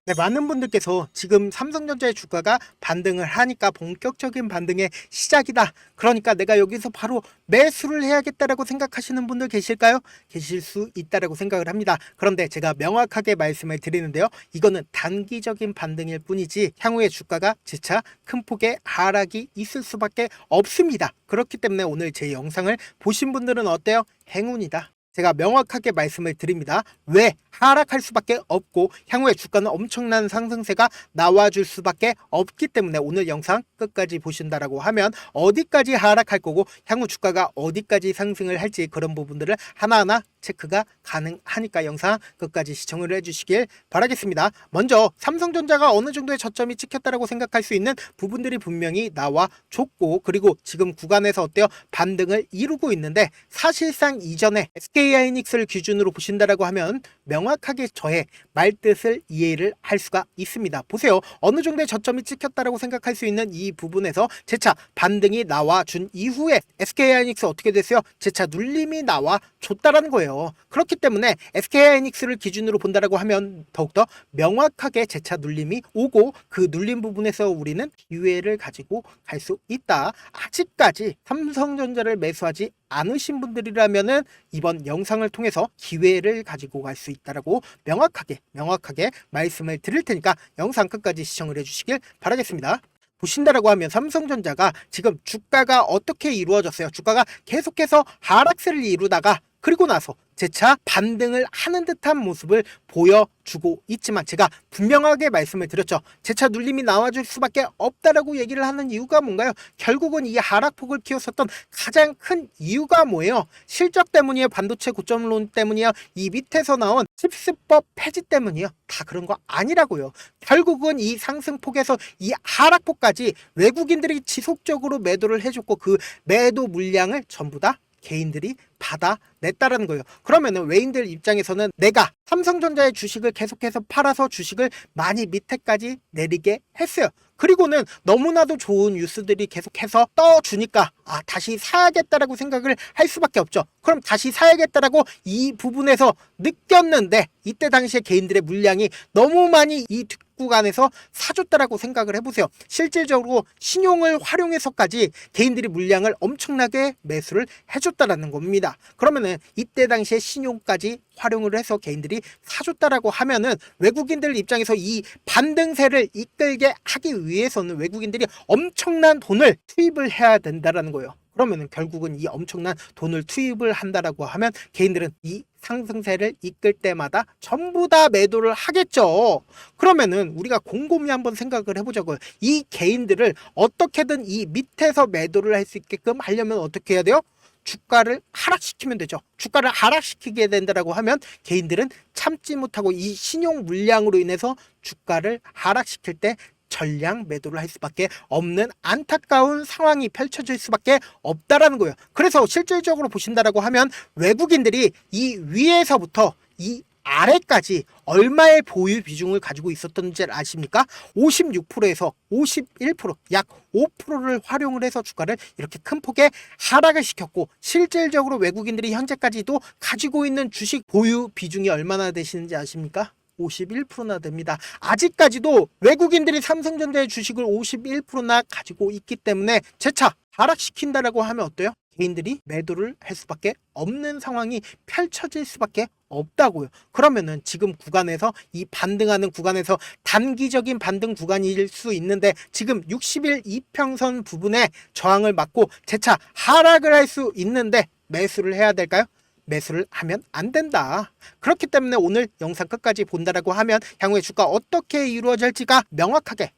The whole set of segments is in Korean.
네, 많은 분들께서 지금 삼성전자의 주가가 반등을 하니까 본격적인 반등의 시작이다. 그러니까 내가 여기서 바로 매수를 해야겠다라고 생각하시는 분들 계실까요? 계실 수 있다라고 생각을 합니다. 그런데 제가 명확하게 말씀을 드리는데요. 이거는 단기적인 반등일 뿐이지 향후에 주가가 재차 큰 폭의 하락이 있을 수밖에 없습니다. 그렇기 때문에 오늘 제 영상을 보신 분들은 어때요? 행운이다. 제가 명확하게 말씀을 드립니다. 왜 하락할 수밖에 없고 향후에 주가는 엄청난 상승세가 나와줄 수밖에 없기 때문에 오늘 영상 끝까지 보신다라고 하면 어디까지 하락할 거고 향후 주가가 어디까지 상승을 할지 그런 부분들을 하나하나 체크가 가능하니까 영상 끝까지 시청을 해주시길 바라겠습니다. 먼저 삼성전자가 어느 정도의 저점이 찍혔다라고 생각할 수 있는 부분들이 분명히 나와줬고, 그리고 지금 구간에서 어때요? 반등을 이루고 있는데, 사실상 이전에 SK하이닉스를 기준으로 보신다라고 하면 명확하게 저의 말뜻을 이해를 할 수가 있습니다. 보세요. 어느 정도의 저점이 찍혔다라고 생각할 수 있는 이 부분에서 재차 반등이 나와준 이후에 SK하이닉스 어떻게 됐어요? 재차 눌림이 나와줬다라는 거예요. 그렇기 때문에 SK하이닉스를 기준으로 본다라고 하면 더욱더 명확하게 재차 눌림이 오고, 그 눌림 부분에서 우리는 기회를 가지고 갈 수 있다. 아직까지 삼성전자를 매수하지 않으신 분들이라면은 이번 영상을 통해서 기회를 가지고 갈 수 있다라고 명확하게 말씀을 드릴 테니까 영상 끝까지 시청을 해주시길 바라겠습니다. 보신다라고 하면 삼성전자가 지금 주가가 어떻게 이루어졌어요? 주가가 계속해서 하락세를 이루다가 그리고 나서 재차 반등을 하는 듯한 모습을 보여주고 있지만, 제가 분명하게 말씀을 드렸죠. 재차 눌림이 나와줄 수밖에 없다라고 얘기를 하는 이유가 뭔가요? 결국은 이 하락폭을 키웠었던 가장 큰 이유가 뭐예요? 실적 때문이에요? 반도체 고점론 때문이에요? 이 밑에서 나온 칩스법 폐지 때문이에요? 다 그런 거 아니라고요. 결국은 이 상승폭에서 이 하락폭까지 외국인들이 지속적으로 매도를 해줬고, 그 매도 물량을 전부 다 개인들이 받아냈다라는 거예요. 그러면은 외인들 입장에서는 내가 삼성전자의 주식을 계속해서 팔아서 주식을 많이 밑에까지 내리게 했어요. 그리고는 너무나도 좋은 뉴스들이 계속해서 떠주니까 다시 사야겠다라고 생각을 할 수밖에 없죠. 그럼 다시 사야겠다라고 이 부분에서 느꼈는데, 이때 당시에 개인들의 물량이 너무 많이 이 구간에서 사줬다라고 생각을 해보세요. 실질적으로 신용을 활용해서까지 개인들이 물량을 엄청나게 매수를 해줬다라는 겁니다. 그러면은 이때 당시에 신용까지 활용을 해서 개인들이 사줬다라고 하면은 외국인들 입장에서 이 반등세를 이끌게 하기 위해서는 외국인들이 엄청난 돈을 투입을 해야 된다라는 거예요. 그러면은 결국은 이 엄청난 돈을 투입을 한다라고 하면 개인들은 이 상승세를 이끌 때마다 전부 다 매도를 하겠죠. 그러면은 우리가 곰곰이 한번 생각을 해보자고요. 이 개인들을 어떻게든 이 밑에서 매도를 할 수 있게끔 하려면 어떻게 해야 돼요? 주가를 하락시키면 되죠. 주가를 하락시키게 된다라고 하면 개인들은 참지 못하고 이 신용 물량으로 인해서 주가를 하락시킬 때 전량 매도를 할 수밖에 없는 안타까운 상황이 펼쳐질 수밖에 없다라는 거예요. 그래서 실질적으로 보신다라고 하면 외국인들이 이 위에서부터 이 아래까지 얼마의 보유 비중을 가지고 있었던지 아십니까? 56%에서 51%, 약 5%를 활용을 해서 주가를 이렇게 큰 폭의 하락을 시켰고, 실질적으로 외국인들이 현재까지도 가지고 있는 주식 보유 비중이 얼마나 되시는지 아십니까? 51%나 됩니다. 아직까지도 외국인들이 삼성전자의 주식을 51%나 가지고 있기 때문에 재차 하락시킨다라고 하면 어때요? 개인들이 매도를 할 수밖에 없는 상황이 펼쳐질 수밖에 없다고요. 그러면은 지금 구간에서 이 반등하는 구간에서 단기적인 반등 구간일 수 있는데, 지금 60일 이평선 부분에 저항을 맞고 재차 하락을 할 수 있는데 매수를 해야 될까요? 매수를 하면 안 된다. 그렇기 때문에 오늘 영상 끝까지 본다라고 하면 향후에 주가 어떻게 이루어질지가 명확하게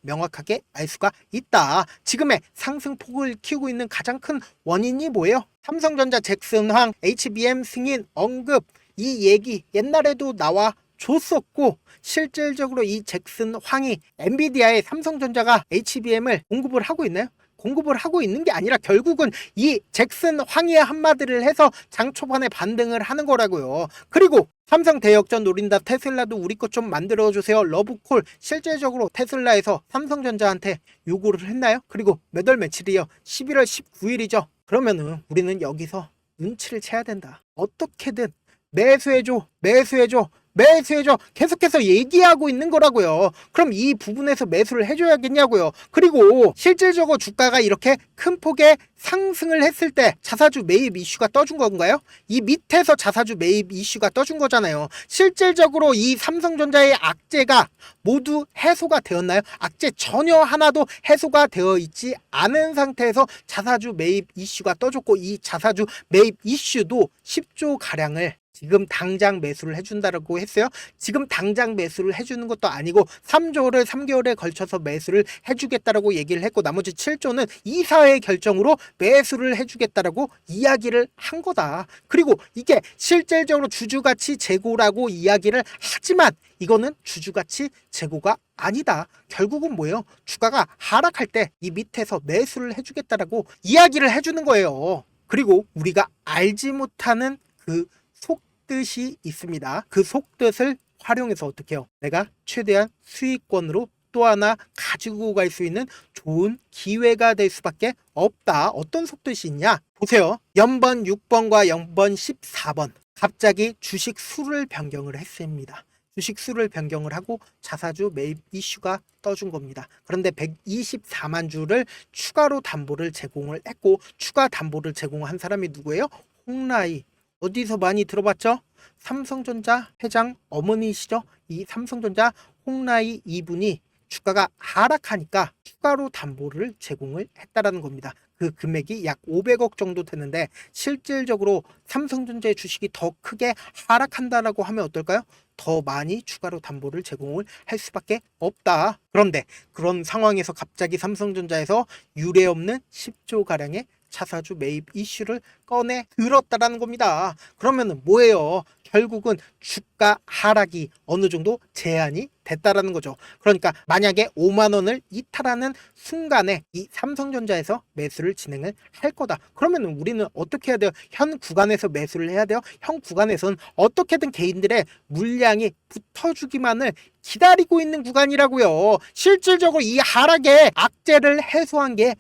알 수가 있다. 지금의 상승폭을 키우고 있는 가장 큰 원인이 뭐예요? 삼성전자 잭슨황 HBM 승인 언급, 이 얘기 옛날에도 나와 줬었고, 실질적으로 이 잭슨황이 엔비디아에 삼성전자가 HBM을 공급을 하고 있나요? 공급을 하고 있는 게 아니라 결국은 이 잭슨 황희의 한마디를 해서 장 초반에 반등을 하는 거라고요. 그리고 삼성 대역전 노린다, 테슬라도 우리 것 좀 만들어주세요, 러브콜, 실질적으로 테슬라에서 삼성전자한테 요구를 했나요? 그리고 몇 월 며칠이요? 11월 19일이죠. 그러면은 우리는 여기서 눈치를 채야 된다. 어떻게든 매수해줘 매수해줘 계속해서 얘기하고 있는 거라고요. 그럼 이 부분에서 매수를 해줘야겠냐고요. 그리고 실질적으로 주가가 이렇게 큰 폭의 상승을 했을 때 자사주 매입 이슈가 떠준 건가요? 이 밑에서 자사주 매입 이슈가 떠준 거잖아요. 실질적으로 이 삼성전자의 악재가 모두 해소가 되었나요? 악재 전혀 하나도 해소가 되어 있지 않은 상태에서 자사주 매입 이슈가 떠줬고, 이 자사주 매입 이슈도 10조 가량을 지금 당장 매수를 해준다라고 했어요. 지금 당장 매수를 해주는 것도 아니고 3조를 3개월에 걸쳐서 매수를 해주겠다라고 얘기를 했고, 나머지 7조는 이사회 결정으로 매수를 해주겠다라고 이야기를 한 거다. 그리고 이게 실질적으로 주주가치 재고라고 이야기를 하지만 이거는 주주가치 재고가 아니다. 결국은 뭐예요? 주가가 하락할 때 이 밑에서 매수를 해주겠다라고 이야기를 해주는 거예요. 그리고 우리가 알지 못하는 그 속뜻이 있습니다. 그 속뜻을 활용해서 어떻게 해요? 내가 최대한 수익권으로 또 하나 가지고 갈 수 있는 좋은 기회가 될 수밖에 없다. 어떤 속뜻이 있냐? 보세요. 0번 6번과 0번 14번 갑자기 주식 수를 변경을 했습니다. 주식 수를 변경을 하고 자사주 매입 이슈가 떠준 겁니다. 그런데 124만 주를 추가로 담보를 제공을 했고, 추가 담보를 제공한 사람이 누구예요? 홍라이. 어디서 많이 들어봤죠? 삼성전자 회장 어머니시죠? 이 삼성전자 홍라이 이분이 주가가 하락하니까 추가로 담보를 제공을 했다라는 겁니다. 그 금액이 약 500억 정도 되는데, 실질적으로 삼성전자의 주식이 더 크게 하락한다라고 하면 어떨까요? 더 많이 추가로 담보를 제공을 할 수밖에 없다. 그런데 그런 상황에서 갑자기 삼성전자에서 유례 없는 10조 가량의 자사주 매입 이슈를 꺼내 들었다라는 겁니다. 그러면은 뭐예요? 결국은 주가 하락이 어느 정도 제한이 됐다라는 거죠. 그러니까 만약에 5만 원을 이탈하는 순간에 이 삼성전자에서 매수를 진행을 할 거다. 그러면 우리는 어떻게 해야 돼요? 현 구간에서 매수를 해야 돼요. 현 구간에서는 어떻게든 개인들의 물량이 붙어주기만을 기다리고 있는 구간이라고요. 실질적으로 이 하락의 악재를 해소한 게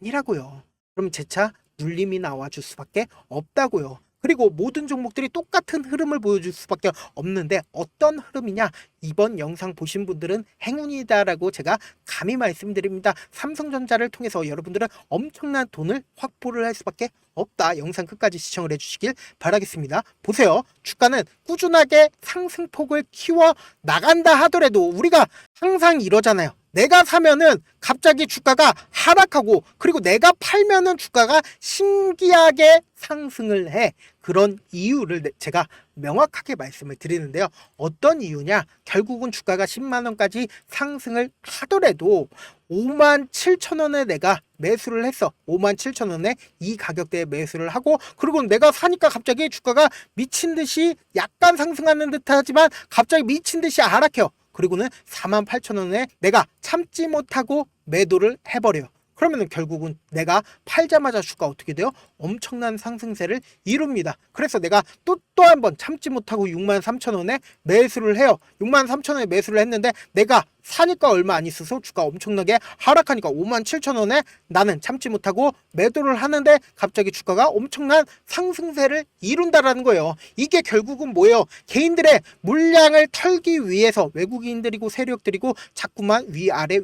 아니라고요. 그럼 재차 눌림이 나와줄 수밖에 없다고요. 그리고 모든 종목들이 똑같은 흐름을 보여줄 수밖에 없는데, 어떤 흐름이냐? 이번 영상 보신 분들은 행운이다라고 제가 감히 말씀드립니다. 삼성전자를 통해서 여러분들은 엄청난 돈을 확보를 할 수밖에 없다. 영상 끝까지 시청을 해주시길 바라겠습니다. 보세요. 주가는 꾸준하게 상승폭을 키워 나간다 하더라도 우리가 항상 이러잖아요. 내가 사면은 갑자기 주가가 하락하고, 그리고 내가 팔면은 주가가 신기하게 상승을 해. 그런 이유를 제가 명확하게 말씀을 드리는데요. 어떤 이유냐? 결국은 주가가 10만 원까지 상승을 하더라도 5만 7천 원에 내가 매수를 했어. 5만 7천 원에 이 가격대에 매수를 하고, 그리고 내가 사니까 갑자기 주가가 미친 듯이 약간 상승하는 듯 하지만 갑자기 미친 듯이 하락해요. 그리고는 4만 8천 원에 내가 참지 못하고 매도를 해버려요. 그러면 결국은 내가 팔자마자 주가 어떻게 돼요? 엄청난 상승세를 이룹니다. 그래서 내가 또 한 번 참지 못하고 6만 3천 원에 매수를 해요. 6만 3천 원에 매수를 했는데 내가 사니까 얼마 안 있어서 주가 엄청나게 하락하니까 5만 7천 원에 나는 참지 못하고 매도를 하는데 갑자기 주가가 엄청난 상승세를 이룬다라는 거예요. 이게 결국은 뭐예요? 개인들의 물량을 털기 위해서 외국인들이고 세력들이고 자꾸만 위아래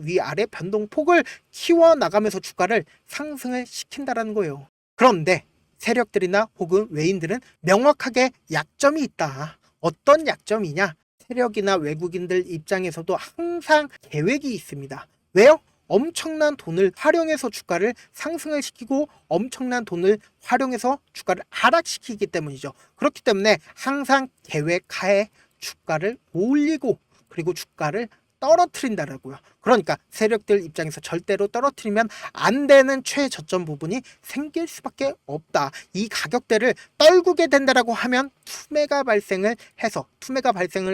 변동폭을 키워나가면서 주가를 상승을 시킨다라는 거예요. 그런데 세력들이나 혹은 외인들은 명확하게 약점이 있다. 어떤 약점이냐? 세력이나 외국인들 입장에서도 항상 계획이 있습니다. 왜요? 엄청난 돈을 활용해서 주가를 상승을 시키고 엄청난 돈을 활용해서 주가를 하락시키기 때문이죠. 그렇기 때문에 항상 계획하에 주가를 올리고 그리고 주가를 떨어뜨린다라고요. 그러니까 세력들 입장에서 절대로 떨어뜨리면 안 되는 최저점 부분이 생길 수밖에 없다. 이 가격대를 떨구게 된다라고 하면 투매가 발생을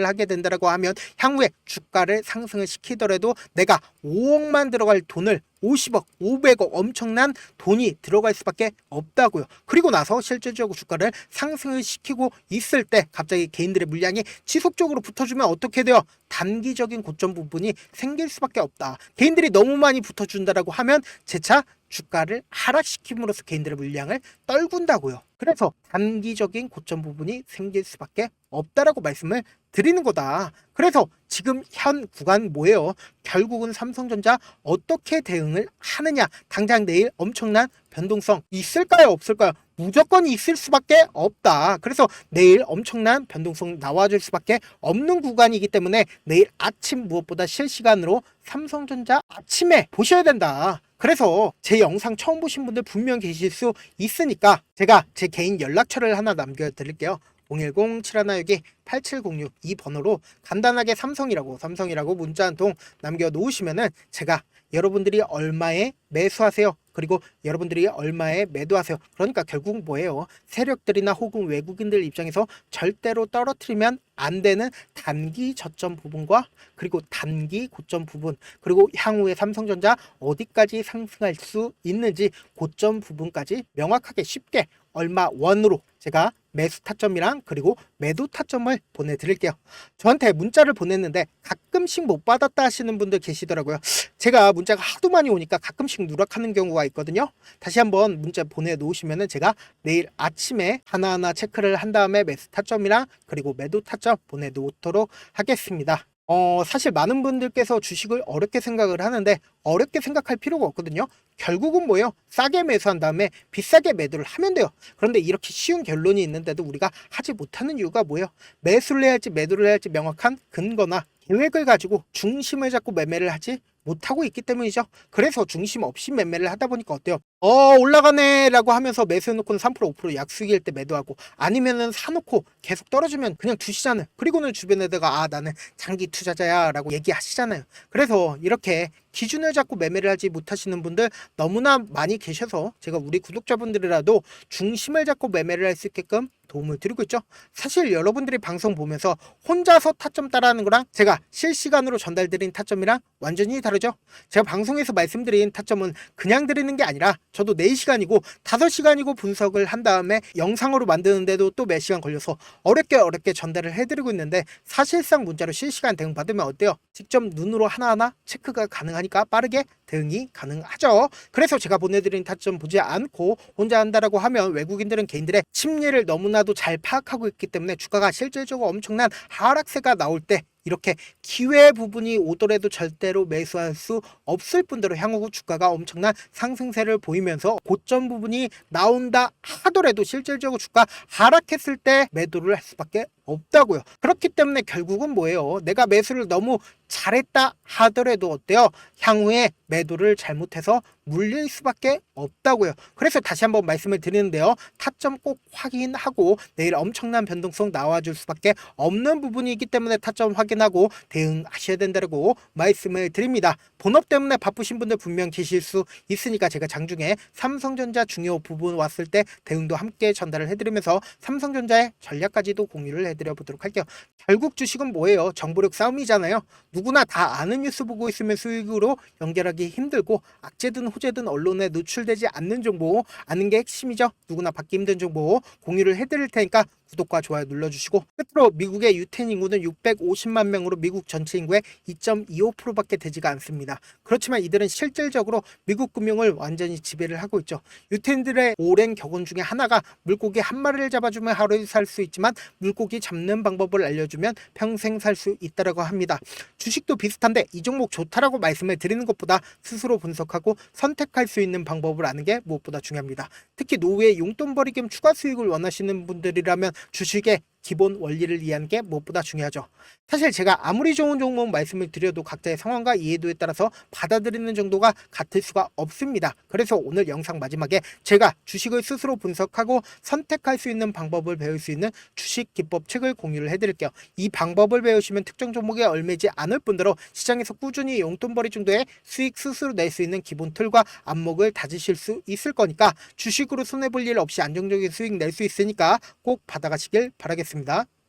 하게 된다라고 하면 향후에 주가를 상승을 시키더라도 내가 5억만 들어갈 돈을 50억, 500억 엄청난 돈이 들어갈 수밖에 없다고요. 그리고 나서 실질적으로 주가를 상승을 시키고 있을 때 갑자기 개인들의 물량이 지속적으로 붙어주면 어떻게 돼요? 단기적인 고점 부분이 생길 수밖에 없다. 개인들이 너무 많이 붙어준다라고 하면 재차 주가를 하락시킴으로써 개인들의 물량을 떨군다고요. 그래서 단기적인 고점 부분이 생길 수밖에 없다라고 말씀을 드리는 거다. 그래서 지금 현 구간 뭐예요? 결국은 삼성전자 어떻게 대응을 하느냐. 당장 내일 엄청난 변동성 있을까요? 없을까요? 무조건 있을 수밖에 없다. 그래서 내일 엄청난 변동성 나와줄 수밖에 없는 구간이기 때문에 내일 아침 무엇보다 실시간으로 삼성전자 아침에 보셔야 된다. 그래서 제 영상 처음 보신 분들 분명 계실 수 있으니까 제가 제 개인 연락처를 하나 남겨드릴게요. 010-7162-8706 이 번호로 간단하게 삼성이라고 문자 한 통 남겨놓으시면은 제가 여러분들이 얼마에 매수하세요, 그리고 여러분들이 얼마에 매도하세요, 그러니까 결국 뭐예요? 세력들이나 혹은 외국인들 입장에서 절대로 떨어뜨리면 안 되는 단기 저점 부분과 그리고 단기 고점 부분, 그리고 향후에 삼성전자 어디까지 상승할 수 있는지 고점 부분까지 명확하게 쉽게 얼마 원으로 제가 매수 타점이랑 그리고 매도 타점을 보내드릴게요. 저한테 문자를 보냈는데 가끔씩 못 받았다 하시는 분들 계시더라고요. 제가 문자가 하도 많이 오니까 가끔씩 누락하는 경우가 있거든요. 다시 한번 문자 보내놓으시면은 제가 내일 아침에 하나하나 체크를 한 다음에 매수 타점이랑 그리고 매도 타점 보내놓도록 하겠습니다. 사실 많은 분들께서 주식을 어렵게 생각을 하는데 어렵게 생각할 필요가 없거든요. 결국은 뭐예요? 싸게 매수한 다음에 비싸게 매도를 하면 돼요. 그런데 이렇게 쉬운 결론이 있는데도 우리가 하지 못하는 이유가 뭐예요? 매수를 해야 할지 매도를 해야 할지 명확한 근거나 계획을 가지고 중심을 잡고 매매를 하지 못하고 있기 때문이죠. 그래서 중심 없이 매매를 하다 보니까 어때요? 올라가네 라고 하면서 매수해놓고는 3% 5% 약수익일 때 매도하고, 아니면은 사놓고 계속 떨어지면 그냥 두시잖아요. 그리고는 주변에다가 나는 장기 투자자야 라고 얘기하시잖아요. 그래서 이렇게 기준을 잡고 매매를 하지 못하시는 분들 너무나 많이 계셔서 제가 우리 구독자분들이라도 중심을 잡고 매매를 할 수 있게끔 도움을 드리고 있죠. 사실 여러분들이 방송 보면서 혼자서 타점 따라하는 거랑 제가 실시간으로 전달드린 타점이랑 완전히 다르죠. 제가 방송에서 말씀드린 타점은 그냥 드리는 게 아니라 저도 4시간이고 5시간이고 분석을 한 다음에 영상으로 만드는데도 또 몇 시간 걸려서 어렵게 전달을 해드리고 있는데, 사실상 문자로 실시간 대응 받으면 어때요? 직접 눈으로 하나하나 체크가 가능하니까 빠르게 대응이 가능하죠. 그래서 제가 보내드린 타점 보지 않고 혼자 한다라고 하면 외국인들은 개인들의 심리를 너무나도 잘 파악하고 있기 때문에 주가가 실질적으로 엄청난 하락세가 나올 때 이렇게 기회 부분이 오더라도 절대로 매수할 수 없을 뿐더러 향후 주가가 엄청난 상승세를 보이면서 고점 부분이 나온다 하더라도 실질적으로 주가 하락했을 때 매도를 할 수밖에 없다고요. 그렇기 때문에 결국은 뭐예요? 내가 매수를 너무 잘했다 하더라도 어때요? 향후에 매도를 잘못해서 물릴 수밖에 없다고요. 그래서 다시 한번 말씀을 드리는데요. 타점 꼭 확인하고 내일 엄청난 변동성 나와줄 수밖에 없는 부분이기 때문에 타점 확인하고 대응하셔야 된다고 말씀을 드립니다. 본업 때문에 바쁘신 분들 분명 계실 수 있으니까 제가 장중에 삼성전자 중요 부분 왔을 때 대응도 함께 전달을 해드리면서 삼성전자의 전략까지도 공유를 해드려 보도록 할게요. 결국 주식은 뭐예요? 정보력 싸움이잖아요. 누구나 다 아는 뉴스 보고 있으면 수익으로 연결하기 힘들고, 악재든 호재든 언론에 노출되지 않는 정보 아는 게 핵심이죠. 누구나 받기 힘든 정보 공유를 해드릴 테니까 구독과 좋아요 눌러주시고, 끝으로 미국의 유태인 인구는 650만 명으로 미국 전체 인구의 2.25%밖에 되지가 않습니다. 그렇지만 이들은 실질적으로 미국 금융을 완전히 지배를 하고 있죠. 유태인들의 오랜 격언 중에 하나가 물고기 한 마리를 잡아주면 하루에 살 수 있지만 물고기 잡는 방법을 알려주면 평생 살 수 있다고 합니다. 주식도 비슷한데 이 종목 좋다라고 말씀을 드리는 것보다 스스로 분석하고 선택할 수 있는 방법을 아는 게 무엇보다 중요합니다. 특히 노후에 용돈벌이 겸 추가 수익을 원하시는 분들이라면 주식의 기본 원리를 이해하는 게 무엇보다 중요하죠. 사실 제가 아무리 좋은 종목 말씀을 드려도 각자의 상황과 이해도에 따라서 받아들이는 정도가 같을 수가 없습니다. 그래서 오늘 영상 마지막에 제가 주식을 스스로 분석하고 선택할 수 있는 방법을 배울 수 있는 주식 기법 책을 공유를 해드릴게요. 이 방법을 배우시면 특정 종목에 얽매지 않을 뿐더러 시장에서 꾸준히 용돈벌이 정도의 수익 스스로 낼 수 있는 기본 틀과 안목을 다지실 수 있을 거니까 주식으로 손해볼 일 없이 안정적인 수익 낼 수 있으니까 꼭 받아가시길 바라겠습니다.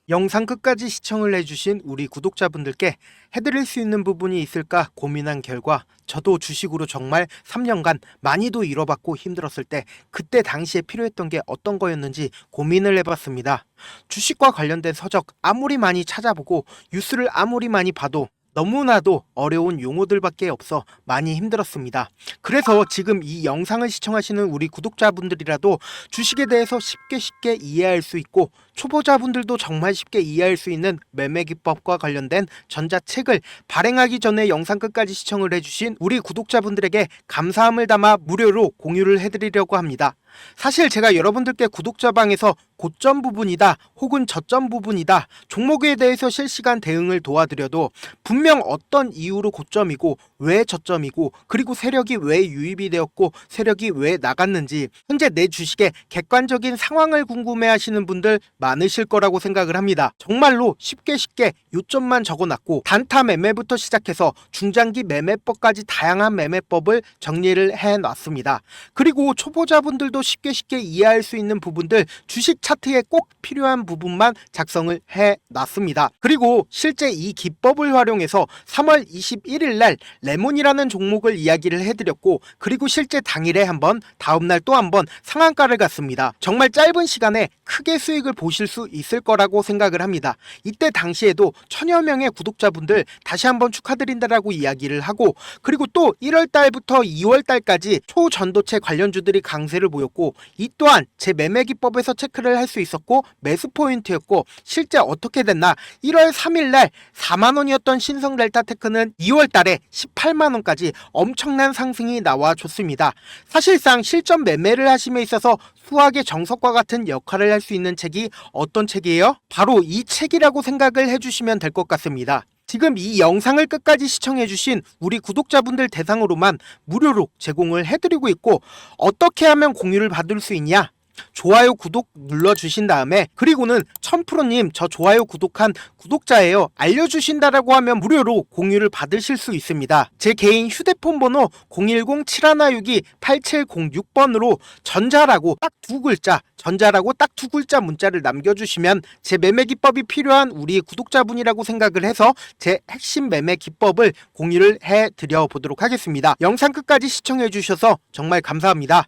영상 끝까지 시청을 해주신 우리 구독자분들께 해드릴 수 있는 부분이 있을까 고민한 결과, 저도 주식으로 정말 3년간 많이도 잃어봤고 힘들었을 때 그때 당시에 필요했던 게 어떤 거였는지 고민을 해봤습니다. 주식과 관련된 서적 아무리 많이 찾아보고 뉴스를 아무리 많이 봐도 너무나도 어려운 용어들밖에 없어 많이 힘들었습니다. 그래서 지금 이 영상을 시청하시는 우리 구독자분들이라도 주식에 대해서 쉽게 이해할 수 있고 초보자분들도 정말 쉽게 이해할 수 있는 매매 기법과 관련된 전자책을 발행하기 전에 영상 끝까지 시청을 해주신 우리 구독자분들에게 감사함을 담아 무료로 공유를 해드리려고 합니다. 사실 제가 여러분들께 구독자방에서 고점 부분이다 혹은 저점 부분이다 종목에 대해서 실시간 대응을 도와드려도 분명 어떤 이유로 고점이고 왜 저점이고 그리고 세력이 왜 유입이 되었고 세력이 왜 나갔는지 현재 내 주식의 객관적인 상황을 궁금해 하시는 분들 많으실 거라고 생각을 합니다. 정말로 쉽게 요점만 적어놨고 단타 매매부터 시작해서 중장기 매매법까지 다양한 매매법을 정리를 해놨습니다. 그리고 초보자분들도 쉽게 이해할 수 있는 부분들 주식 차트에 꼭 필요한 부분만 작성을 해놨습니다. 그리고 실제 이 기법을 활용해서 3월 21일 날 레몬이라는 종목을 이야기를 해드렸고 그리고 실제 당일에 한번 다음날 또 한번 상한가를 갔습니다. 정말 짧은 시간에 크게 수익을 보실 수 있을 거라고 생각을 합니다. 이때 당시에도 천여 명의 구독자분들 다시 한번 축하드린다라고 이야기를 하고 그리고 또 1월 달부터 2월 달까지 초전도체 관련주들이 강세를 보였고 이 또한 제 매매 기법에서 체크를 할 수 있었고 매수 포인트였고 실제 어떻게 됐나 1월 3일 날 4만원이었던 신성 델타테크는 2월 달에 18만원까지 엄청난 상승이 나와줬습니다. 사실상 실전 매매를 하심에 있어서 수학의 정석과 같은 역할을 할 수 있는 책이 어떤 책이에요? 바로 이 책이라고 생각을 해주시면 될 것 같습니다. 지금 이 영상을 끝까지 시청해주신 우리 구독자분들 대상으로만 무료로 제공을 해드리고 있고 어떻게 하면 공유를 받을 수 있냐? 좋아요 구독 눌러주신 다음에 그리고는 1000%님 저 좋아요 구독한 구독자예요 알려주신다라고 하면 무료로 공유를 받으실 수 있습니다. 제 개인 휴대폰 번호 010-7162-8706번으로 전자라고 딱 두 글자 전자라고 딱 두 글자 문자를 남겨주시면 제 매매 기법이 필요한 우리 구독자분이라고 생각을 해서 제 핵심 매매 기법을 공유를 해드려 보도록 하겠습니다. 영상 끝까지 시청해 주셔서 정말 감사합니다.